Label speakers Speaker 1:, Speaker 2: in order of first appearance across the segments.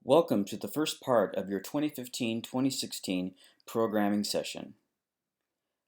Speaker 1: Welcome to the first part of your 2015-2016 programming session.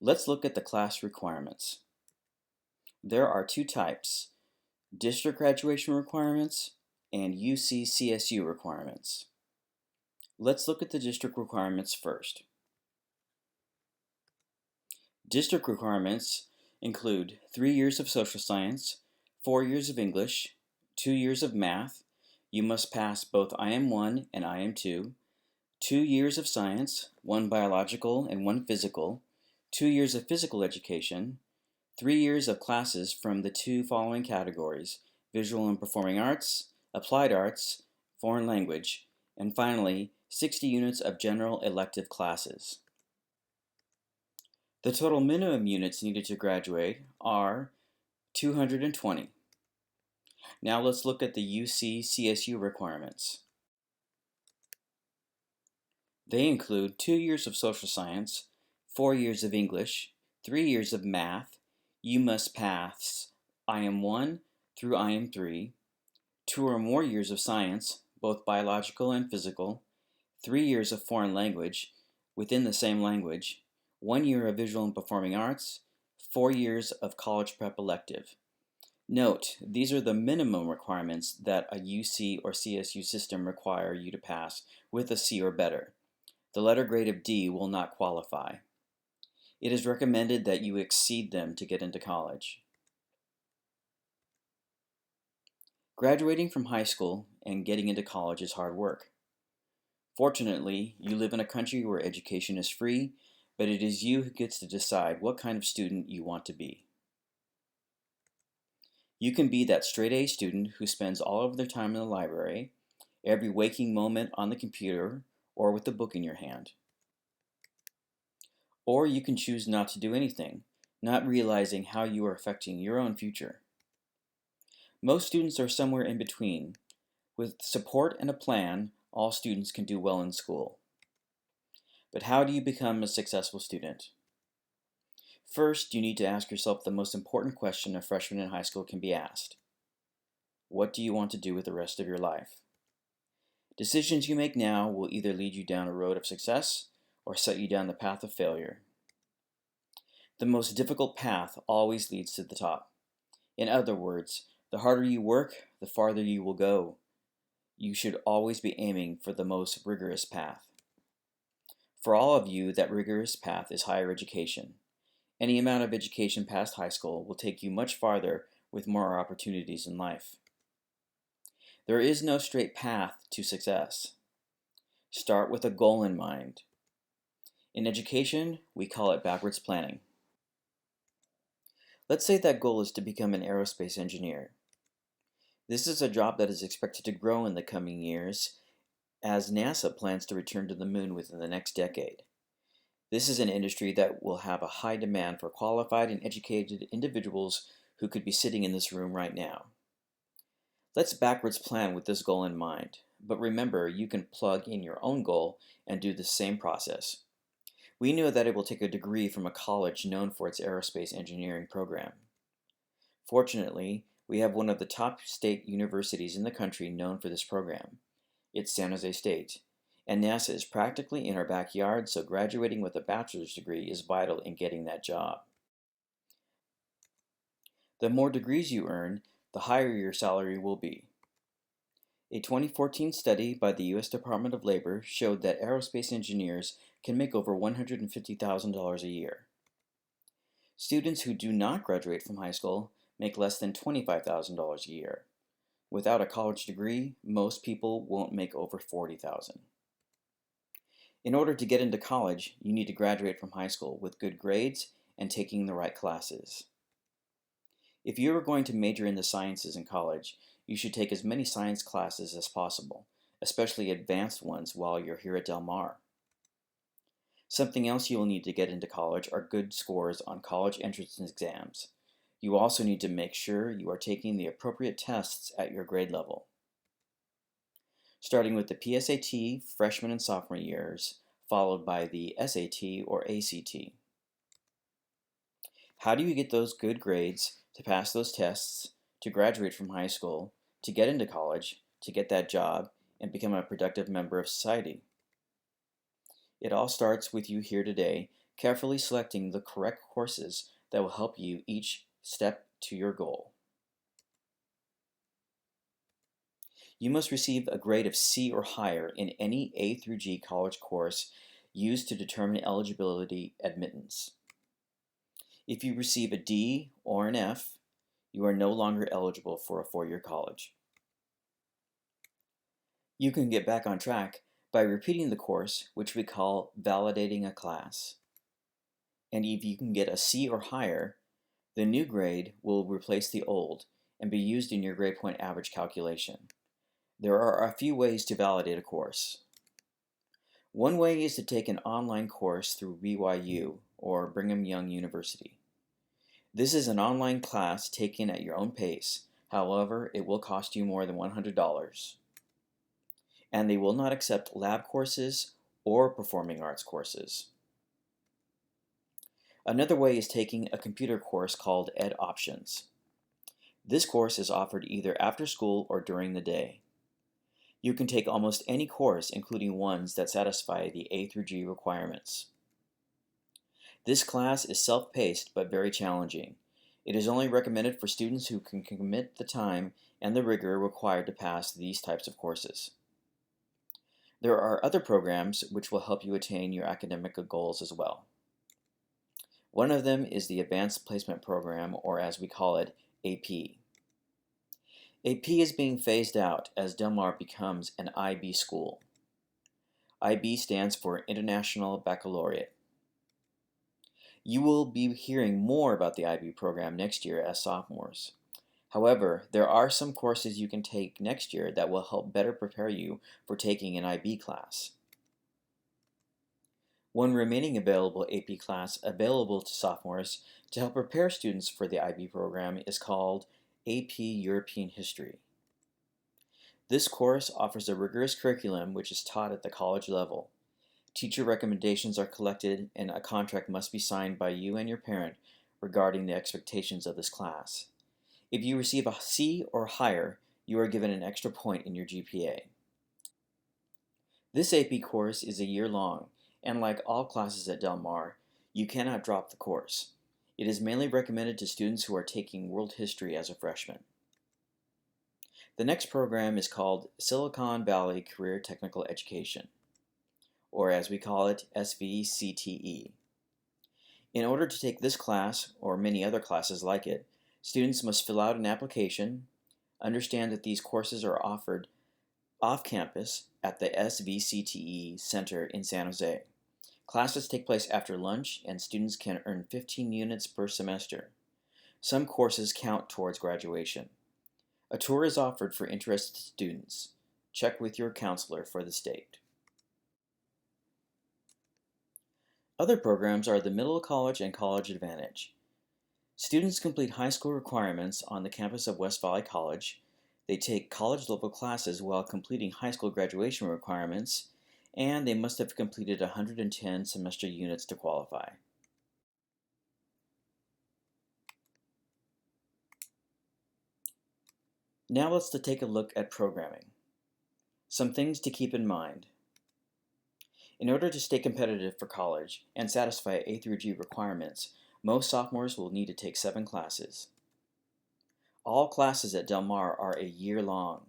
Speaker 1: Let's look at the class requirements. There are two types, district graduation requirements and UC-CSU requirements. Let's look at the district requirements first. District requirements include 3 years of social science, 4 years of English, 2 years of math. You must pass both IM1 and IM2, 2 years of science, 1 biological and 1 physical, 2 years of physical education, 3 years of classes from the two following categories: visual and performing arts, applied arts, foreign language, and finally 60 units of general elective classes. The total minimum units needed to graduate are 220. Now let's look at the UC-CSU requirements. They include 2 years of social science, 4 years of English, 3 years of math. You must pass IM1 through IM3, 2 or more years of science, both biological and physical, 3 years of foreign language within the same language, 1 year of visual and performing arts, 4 years of college prep elective. Note, these are the minimum requirements that a UC or CSU system require you to pass with a C or better. The letter grade of D will not qualify. It is recommended that you exceed them to get into college. Graduating from high school and getting into college is hard work. Fortunately, you live in a country where education is free, but it is you who gets to decide what kind of student you want to be. You can be that straight-A student who spends all of their time in the library, every waking moment on the computer, or with a book in your hand. Or you can choose not to do anything, not realizing how you are affecting your own future. Most students are somewhere in between. With support and a plan, all students can do well in school. But how do you become a successful student? First, you need to ask yourself the most important question a freshman in high school can be asked. What do you want to do with the rest of your life? Decisions you make now will either lead you down a road of success or set you down the path of failure. The most difficult path always leads to the top. In other words, the harder you work, the farther you will go. You should always be aiming for the most rigorous path. For all of you, that rigorous path is higher education. Any amount of education past high school will take you much farther with more opportunities in life. There is no straight path to success. Start with a goal in mind. In education, we call it backwards planning. Let's say that goal is to become an aerospace engineer. This is a job that is expected to grow in the coming years as NASA plans to return to the moon within the next decade. This is an industry that will have a high demand for qualified and educated individuals who could be sitting in this room right now. Let's backwards plan with this goal in mind, but remember you can plug in your own goal and do the same process. We know that it will take a degree from a college known for its aerospace engineering program. Fortunately, we have one of the top state universities in the country known for this program. It's San Jose State, and NASA is practically in our backyard, so graduating with a bachelor's degree is vital in getting that job. The more degrees you earn, the higher your salary will be. A 2014 study by the U.S. Department of Labor showed that aerospace engineers can make over $150,000 a year. Students who do not graduate from high school make less than $25,000 a year. Without a college degree, most people won't make over $40,000. In order to get into college, you need to graduate from high school with good grades and taking the right classes. If you are going to major in the sciences in college, you should take as many science classes as possible, especially advanced ones while you're here at Del Mar. Something else you will need to get into college are good scores on college entrance exams. You also need to make sure you are taking the appropriate tests at your grade level. Starting with the PSAT freshman and sophomore years, followed by the SAT or ACT. How do you get those good grades to pass those tests, to graduate from high school, to get into college, to get that job, and become a productive member of society. It all starts with you here today, carefully selecting the correct courses that will help you each step to your goal. You must receive a grade of C or higher in any A through G college course used to determine eligibility admittance. If you receive a D or an F, you are no longer eligible for a four-year college. You can get back on track by repeating the course, which we call validating a class. And if you can get a C or higher, the new grade will replace the old and be used in your grade point average calculation. There are a few ways to validate a course. One way is to take an online course through BYU or Brigham Young University. This is an online class taken at your own pace. However, it will cost you more than $100. And they will not accept lab courses or performing arts courses. Another way is taking a computer course called Ed Options. This course is offered either after school or during the day. You can take almost any course, including ones that satisfy the A through G requirements. This class is self-paced but very challenging. It is only recommended for students who can commit the time and the rigor required to pass these types of courses. There are other programs which will help you attain your academic goals as well. One of them is the Advanced Placement Program, or as we call it, AP. AP is being phased out as Del Mar becomes an IB school. IB stands for International Baccalaureate. You will be hearing more about the IB program next year as sophomores. However, there are some courses you can take next year that will help better prepare you for taking an IB class. One remaining available AP class available to sophomores to help prepare students for the IB program is called AP European History. This course offers a rigorous curriculum which is taught at the college level. Teacher recommendations are collected and a contract must be signed by you and your parent regarding the expectations of this class. If you receive a C or higher, you are given an extra point in your GPA. This AP course is a year long, and like all classes at Del Mar, you cannot drop the course. It is mainly recommended to students who are taking world history as a freshman. The next program is called Silicon Valley Career Technical Education, or as we call it, SVCTE. In order to take this class, or many other classes like it, students must fill out an application, understand that these courses are offered off campus at the SVCTE Center in San Jose. Classes take place after lunch and students can earn 15 units per semester. Some courses count towards graduation. A tour is offered for interested students. Check with your counselor for the state. Other programs are the Middle College and College Advantage. Students complete high school requirements on the campus of West Valley College. They take college-level classes while completing high school graduation requirements, and they must have completed 110 semester units to qualify. Now let's take a look at programming. Some things to keep in mind. In order to stay competitive for college and satisfy A through G requirements, most sophomores will need to take 7 classes. All classes at Del Mar are a year long.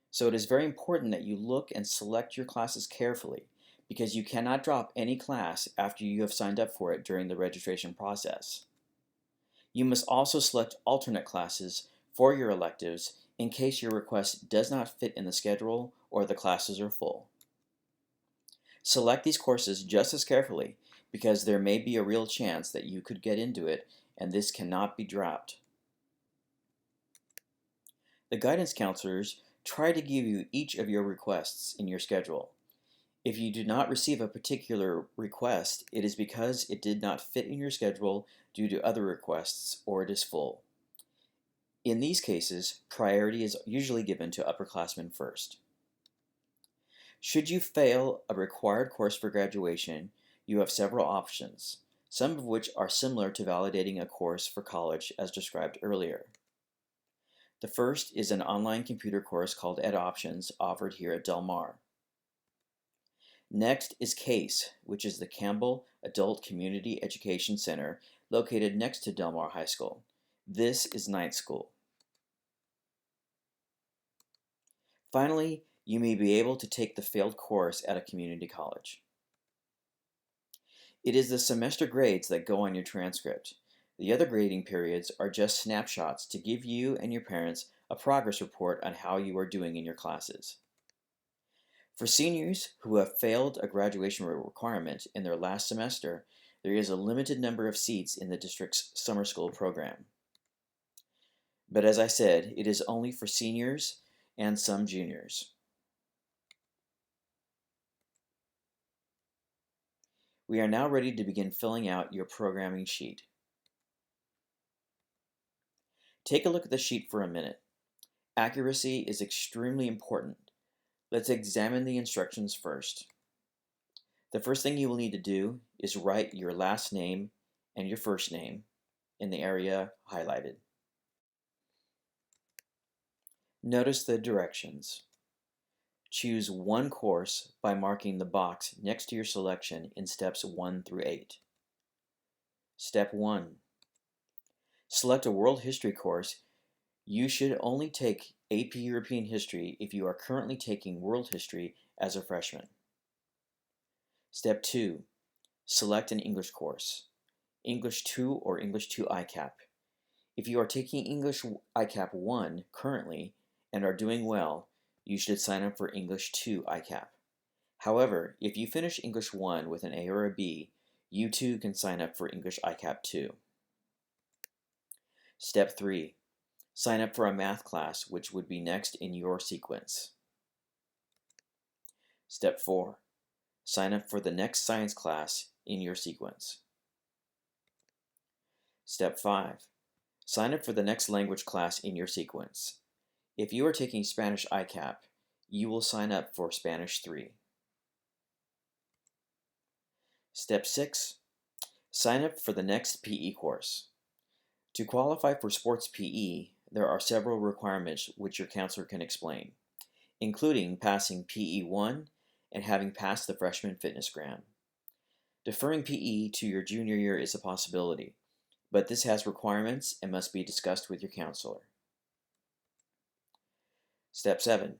Speaker 1: So it is very important that you look and select your classes carefully because you cannot drop any class after you have signed up for it during the registration process. You must also select alternate classes for your electives in case your request does not fit in the schedule or the classes are full. Select these courses just as carefully because there may be a real chance that you could get into it and this cannot be dropped. The guidance counselors try to give you each of your requests in your schedule. If you do not receive a particular request, it is because it did not fit in your schedule due to other requests or it is full. In these cases, priority is usually given to upperclassmen first. Should you fail a required course for graduation, you have several options, some of which are similar to validating a course for college as described earlier. The first is an online computer course called Ed Options offered here at Del Mar. Next is CASE, which is the Campbell Adult Community Education Center located next to Del Mar High School. This is night school. Finally, you may be able to take the failed course at a community college. It is the semester grades that go on your transcript. The other grading periods are just snapshots to give you and your parents a progress report on how you are doing in your classes. For seniors who have failed a graduation requirement in their last semester, there is a limited number of seats in the district's summer school program. But as I said, it is only for seniors and some juniors. We are now ready to begin filling out your programming sheet. Take a look at the sheet for a minute. Accuracy is extremely important. Let's examine the instructions first. The first thing you will need to do is write your last name and your first name in the area highlighted. Notice the directions. Choose one course by marking the box next to your selection in steps 1 through 8. Step 1. Select a World History course. You should only take AP European History if you are currently taking World History as a freshman. Step 2. Select an English course, English 2 or English 2 ICAP. If you are taking English ICAP 1 currently and are doing well, you should sign up for English 2 ICAP. However, if you finish English 1 with an A or a B, you too can sign up for English ICAP 2. Step 3. Sign up for a math class, which would be next in your sequence. Step 4. Sign up for the next science class in your sequence. Step 5. Sign up for the next language class in your sequence. If you are taking Spanish ICAP, you will sign up for Spanish 3. Step 6. Sign up for the next PE course. To qualify for sports PE, there are several requirements which your counselor can explain, including passing PE 1 and having passed the freshman fitness exam. Deferring PE to your junior year is a possibility, but this has requirements and must be discussed with your counselor. Step 7.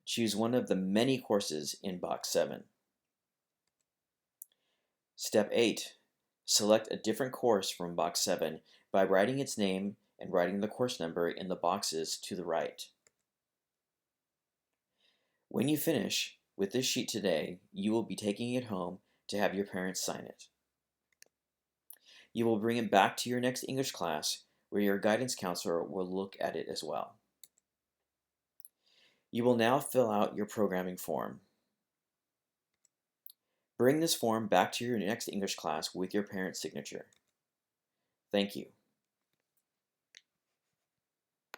Speaker 1: Choose one of the many courses in Box 7. Step 8. Select a different course from Box 7 by writing its name and writing the course number in the boxes to the right. When you finish with this sheet today, you will be taking it home to have your parents sign it. You will bring it back to your next English class where your guidance counselor will look at it as well. You will now fill out your programming form. Bring this form back to your next English class with your parent's signature. Thank you.